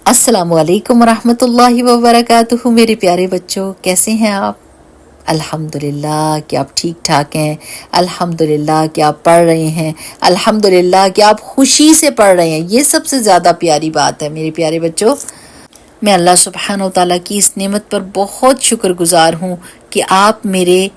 السلام علیکم ورحمۃ اللہ وبرکاتہ۔ میرے پیارے بچوں، کیسے ہیں آپ؟ الحمدللہ کہ آپ ٹھیک ٹھاک ہیں، الحمدللہ کہ آپ پڑھ رہے ہیں، الحمدللہ کہ آپ خوشی سے پڑھ رہے ہیں۔ یہ سب سے زیادہ پیاری بات ہے میرے پیارے بچوں۔ میں اللہ سبحانہ و تعالیٰ کی اس نعمت پر بہت شکر گزار ہوں کہ آپ میرے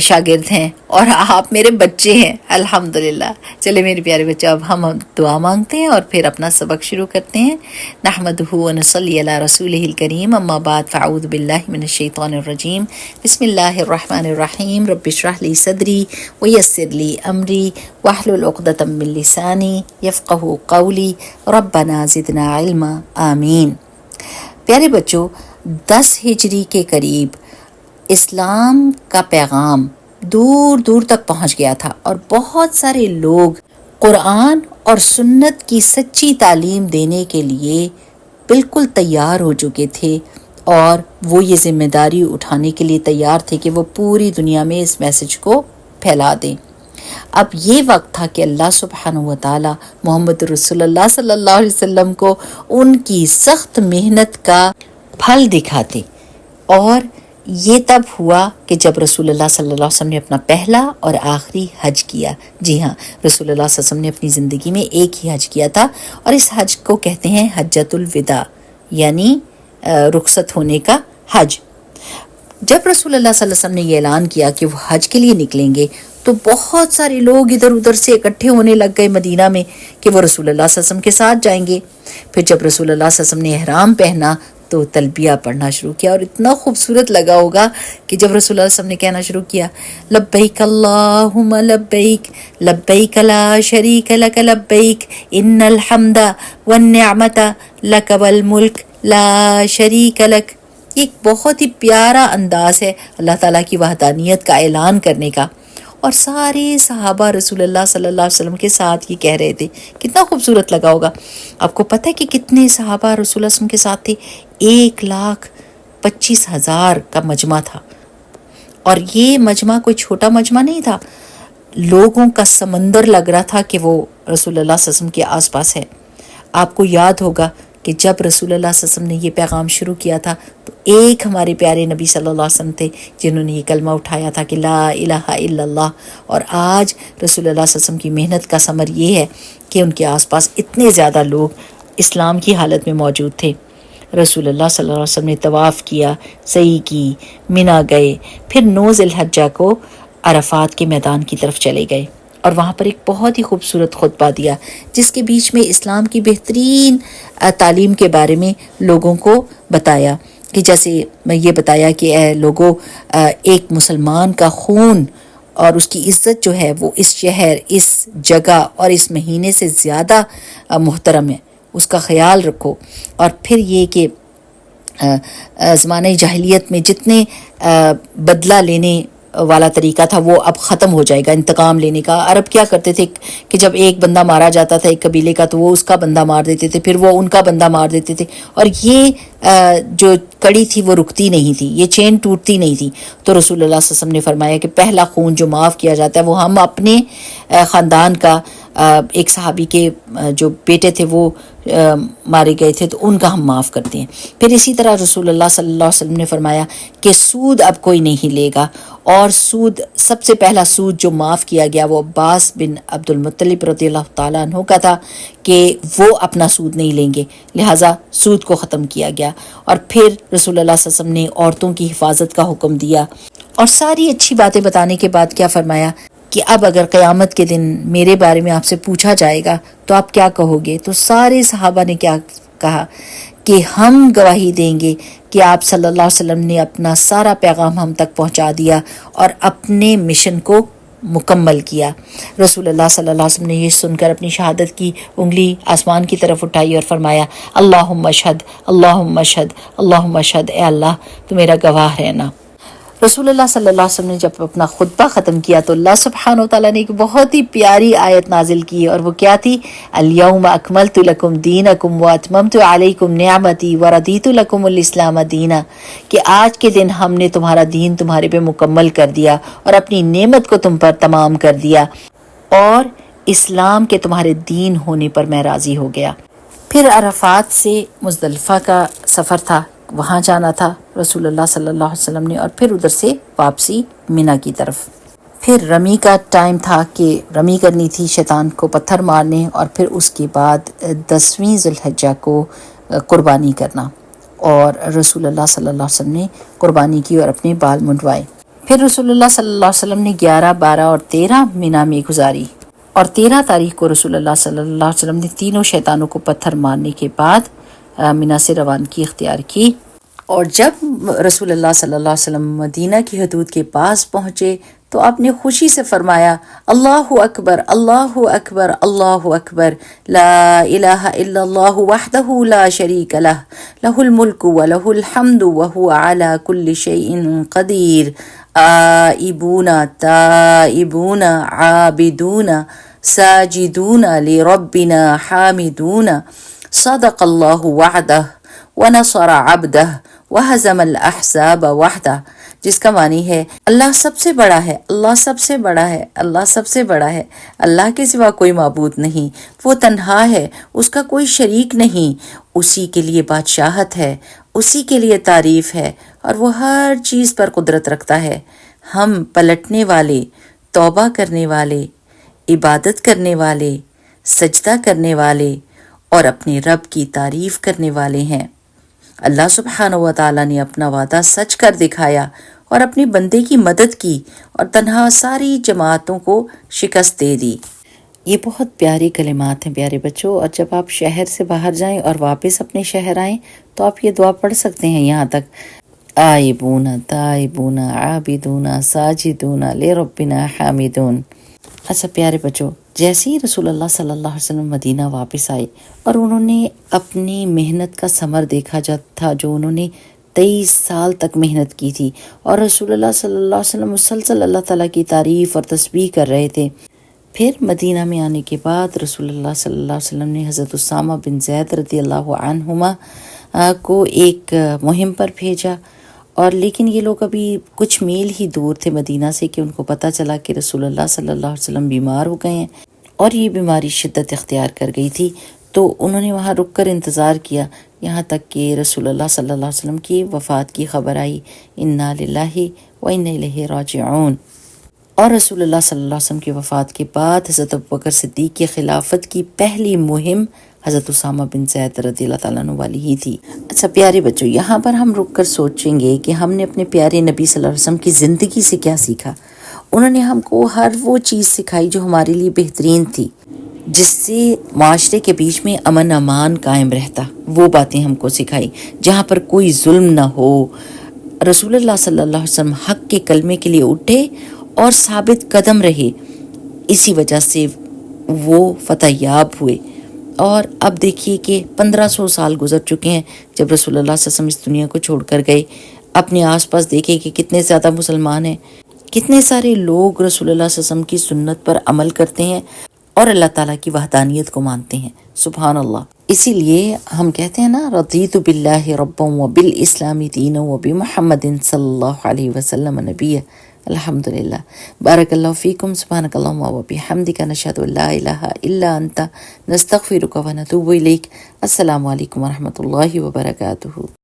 شاگرد ہیں اور آپ میرے بچے ہیں، الحمدللہ۔ چلے میرے پیارے بچوں، اب ہم دعا مانگتے ہیں اور پھر اپنا سبق شروع کرتے ہیں۔ نحمدہ و نصلی علی رسولہ الکریم، اما بعد فاعوذ باللہ من الشیطان الرجیم، بسم اللہ الرحمن الرحیم۔ رب اشرح لی صدری ویسر لی امری واحلل عقدۃ من لسانی یفقہوا قولی ربنا زدنا علما، آمین۔ پیارے بچوں، 10 ہجری کے قریب اسلام کا پیغام دور دور تک پہنچ گیا تھا اور بہت سارے لوگ قرآن اور سنت کی سچی تعلیم دینے کے لیے بالکل تیار ہو چکے تھے اور وہ یہ ذمہ داری اٹھانے کے لیے تیار تھے کہ وہ پوری دنیا میں اس میسج کو پھیلا دیں۔ اب یہ وقت تھا کہ اللہ سبحانہ و تعالی محمد رسول اللہ صلی اللہ علیہ وسلم کو ان کی سخت محنت کا پھل دکھاتے، اور یہ تب ہوا کہ جب رسول اللہ صلی اللہ علیہ وسلم نے اپنا پہلا اور آخری حج کیا۔ جی ہاں، رسول اللہ صلی اللہ علیہ وسلم نے اپنی زندگی میں ایک ہی حج کیا تھا، اور اس حج کو کہتے ہیں حجۃ الوداع، یعنی رخصت ہونے کا حج۔ جب رسول اللہ صلی اللہ علیہ وسلم نے یہ اعلان کیا کہ وہ حج کے لیے نکلیں گے، تو بہت سارے لوگ ادھر ادھر سے اکٹھے ہونے لگ گئے مدینہ میں کہ وہ رسول اللہ صلی اللہ علیہ وسلم کے ساتھ جائیں گے۔ پھر جب رسول اللہ صلی اللہ علیہ وسلم نے احرام پہنا تو تلبیہ پڑھنا شروع کیا، اور اتنا خوبصورت لگا ہوگا کہ جب رسول اللہ صلی اللہ علیہ وسلم نے کہنا شروع کیا، لبیک اللہم لبیک لبیک لا شریک لک لبیک ان الحمد والنعمت لک والملک لا شریک لک۔ ایک بہت ہی پیارا انداز ہے اللہ تعالیٰ کی وحدانیت کا اعلان کرنے کا، اور سارے صحابہ رسول اللہ صلی اللہ علیہ وسلم کے ساتھ یہ کہہ رہے تھے۔ کتنا خوبصورت لگا ہوگا۔ آپ کو پتہ ہے کہ کتنے صحابہ رسول اللہ صلی اللہ علیہ وسلم کے ساتھ تھے؟ 1,25,000 کا مجمع تھا، اور یہ مجمع کوئی چھوٹا مجمع نہیں تھا، لوگوں کا سمندر لگ رہا تھا کہ وہ رسول اللہ صلی اللہ علیہ وسلم کے آس پاس ہے۔ آپ کو یاد ہوگا کہ جب رسول اللہ صلی اللہ علیہ وسلم نے یہ پیغام شروع کیا تھا تو ایک ہمارے پیارے نبی صلی اللہ علیہ وسلم تھے جنہوں نے یہ کلمہ اٹھایا تھا کہ لا الہ الا اللہ، اور آج رسول اللہ صلی اللہ علیہ وسلم کی محنت کا ثمر یہ ہے کہ ان کے آس پاس اتنے زیادہ لوگ اسلام کی حالت میں موجود تھے۔ رسول اللہ صلی اللہ علیہ وسلم نے طواف کیا، سعی کی، منا گئے، پھر 9 ذی الحجہ کو عرفات کے میدان کی طرف چلے گئے، اور وہاں پر ایک بہت ہی خوبصورت خطبہ دیا جس کے بیچ میں اسلام کی بہترین تعلیم کے بارے میں لوگوں کو بتایا، کہ جیسے میں یہ بتایا کہ اے لوگوں، ایک مسلمان کا خون اور اس کی عزت جو ہے وہ اس شہر، اس جگہ اور اس مہینے سے زیادہ محترم ہے، اس کا خیال رکھو۔ اور پھر یہ کہ زمانہ جاہلیت میں جتنے بدلہ لینے والا طریقہ تھا وہ اب ختم ہو جائے گا، انتقام لینے کا۔ عرب کیا کرتے تھے کہ جب ایک بندہ مارا جاتا تھا ایک قبیلے کا تو وہ اس کا بندہ مار دیتے تھے، پھر وہ ان کا بندہ مار دیتے تھے، اور یہ جو کڑی تھی وہ رکتی نہیں تھی، یہ چین ٹوٹتی نہیں تھی۔ تو رسول اللہ صلی اللہ علیہ وسلم نے فرمایا کہ پہلا خون جو معاف کیا جاتا ہے وہ ہم اپنے خاندان کا، ایک صحابی کے جو بیٹے تھے وہ مارے گئے تھے تو ان کا ہم معاف کرتے ہیں۔ پھر اسی طرح رسول اللہ صلی اللہ علیہ وسلم نے فرمایا کہ سود اب کوئی نہیں لے گا، اور سود، سب سے پہلا سود جو معاف کیا گیا وہ عباس بن عبد المطلب رضی اللہ تعالیٰ عنہ کا تھا کہ وہ اپنا سود نہیں لیں گے، لہٰذا سود کو ختم کیا گیا۔ اور پھر رسول اللہ صلی اللہ علیہ وسلم نے عورتوں کی حفاظت کا حکم دیا، اور ساری اچھی باتیں بتانے کے بعد کیا فرمایا کہ اب اگر قیامت کے دن میرے بارے میں آپ سے پوچھا جائے گا تو آپ کیا کہو گے؟ تو سارے صحابہ نے کیا کہا کہ ہم گواہی دیں گے کہ آپ صلی اللہ علیہ وسلم نے اپنا سارا پیغام ہم تک پہنچا دیا اور اپنے مشن کو مکمل کیا۔ رسول اللہ صلی اللہ علیہ وسلم نے یہ سن کر اپنی شہادت کی انگلی آسمان کی طرف اٹھائی اور فرمایا اللہم اشہد اللہم اشہد اللہم اشہد، اے اللہ تو میرا گواہ رہنا۔ رسول اللہ صلی اللہ علیہ وسلم نے جب اپنا خطبہ ختم کیا تو اللہ سبحانہ و تعالیٰ نے ایک بہت ہی پیاری آیت نازل کی، اور وہ کیا تھی؟ الیوم اکملت لکم دینکم واتممت علیکم نعمتی ورضیت لکم الاسلام دینا، کہ آج کے دن ہم نے تمہارا دین تمہارے پہ مکمل کر دیا اور اپنی نعمت کو تم پر تمام کر دیا، اور اسلام کے تمہارے دین ہونے پر میں راضی ہو گیا۔ پھر عرفات سے مزدلفہ کا سفر تھا، وہاں جانا تھا رسول اللہ صلی اللہ علیہ وسلم نے، اور پھر ادھر سے واپسی مینا کی طرف۔ پھر رمی کا ٹائم تھا کہ رمی کرنی تھی، شیطان کو پتھر مارنے، اور پھر اس کے بعد 10ویں ذی الحجہ کو قربانی کرنا، اور رسول اللہ صلی اللہ علیہ وسلم نے قربانی کی اور اپنے بال منڈوائے۔ پھر رسول اللہ صلی اللہ علیہ وسلم نے 11، 12 اور 13 مینا میں گزاری، اور 13 تاریخ کو رسول اللہ صلی اللہ علیہ وسلم نے تینوں شیطانوں کو پتھر مارنے کے بعد مینا سے روانگی اختیار کی۔ اور جب رسول اللہ صلی اللہ علیہ وسلم مدینہ کی حدود کے پاس پہنچے تو آپ نے خوشی سے فرمایا، اللہ اکبر اللہ اکبر اللہ اکبر، لا الہ الا اللہ وحدہ لا شریک لہ، لہ الملک ولہ الحمد وہو علی کل شیء قدیر، آئبون تائبون عابدون ساجدون لربنا حامدون، صدق اللہ وعدہ ونصر عبدہ وہزم الاحزاب وحدہ، جس کا معنی ہے اللہ سب سے بڑا ہے، اللہ سب سے بڑا ہے، اللہ سب سے بڑا ہے، اللہ کے سوا کوئی معبود نہیں، وہ تنہا ہے، اس کا کوئی شریک نہیں، اسی کے لیے بادشاہت ہے، اسی کے لیے تعریف ہے، اور وہ ہر چیز پر قدرت رکھتا ہے۔ ہم پلٹنے والے، توبہ کرنے والے، عبادت کرنے والے، سجدہ کرنے والے اور اپنے رب کی تعریف کرنے والے ہیں۔ اللہ سبحانہ و تعالیٰ نے اپنا وعدہ سچ کر دکھایا اور اپنے بندے کی مدد کی اور تنہا ساری جماعتوں کو شکست دے دی۔ یہ بہت پیاری کلمات ہیں پیارے بچوں، اور جب آپ شہر سے باہر جائیں اور واپس اپنے شہر آئیں تو آپ یہ دعا پڑھ سکتے ہیں یہاں تک، آئبون تائبون عابدون ساجدون لربنا حامدون۔ اچھا پیارے بچوں، جیسے ہی رسول اللہ صلی اللہ علیہ وسلم مدینہ واپس آئے اور انہوں نے اپنی محنت کا ثمر دیکھا تھا، جو انہوں نے 23 سال تک محنت کی تھی، اور رسول اللہ صلی اللہ علیہ وسلم مسلسل اللہ تعالیٰ کی تعریف اور تسبیح کر رہے تھے۔ پھر مدینہ میں آنے کے بعد رسول اللہ صلی اللہ علیہ وسلم نے حضرت اسامہ بن زید رضی اللہ عنہما کو ایک مہم پر بھیجا، اور لیکن یہ لوگ ابھی کچھ میل ہی دور تھے مدینہ سے کہ ان کو پتہ چلا کہ رسول اللہ صلی اللہ علیہ وسلم بیمار ہو گئے ہیں، اور یہ بیماری شدت اختیار کر گئی تھی، تو انہوں نے وہاں رک کر انتظار کیا یہاں تک کہ رسول اللہ صلی اللہ علیہ وسلم کی وفات کی خبر آئی، انا للہ و انا الیہ راجعون۔ اور رسول اللہ صلی اللہ علیہ وسلم کی وفات کے بعد حضرت ابوبکر صدیق کی خلافت کی پہلی مہم حضرت اسامہ بن زید رضی اللہ تعالیٰ عنہ والی ہی تھی۔ اچھا پیارے بچوں، یہاں پر ہم رک کر سوچیں گے کہ ہم نے اپنے پیارے نبی صلی اللہ علیہ وسلم کی زندگی سے کیا سیکھا۔ انہوں نے ہم کو ہر وہ چیز سکھائی جو ہمارے لیے بہترین تھی، جس سے معاشرے کے بیچ میں امن امان قائم رہتا، وہ باتیں ہم کو سکھائی، جہاں پر کوئی ظلم نہ ہو۔ رسول اللہ صلی اللہ علیہ وسلم حق کے کلمے کے لیے اٹھے اور ثابت قدم رہے، اسی وجہ سے وہ فتح یاب ہوئے۔ اور اب دیکھیے کہ 1500 سال گزر چکے ہیں جب رسول اللہ صلی اللہ علیہ وسلم اس دنیا کو چھوڑ کر گئے۔ اپنے آس پاس دیکھیں کہ کتنے زیادہ مسلمان ہیں، کتنے سارے لوگ رسول اللہ صلی اللہ علیہ وسلم کی سنت پر عمل کرتے ہیں اور اللہ تعالیٰ کی وحدانیت کو مانتے ہیں، سبحان اللہ۔ اسی لیے ہم کہتے ہیں نا، رضیت باللہ ربا وبالاسلام دینا وبمحمد صلی اللہ علیہ وسلم نبیہ۔ الحمدللہ، بارک اللہ فیکم، سبحانک اللہم وبحمدک، نشہد ان لا الہ الا انت، نستغفرک ونتوب الیک۔ السلام علیکم ورحمۃ اللہ وبرکاتہ۔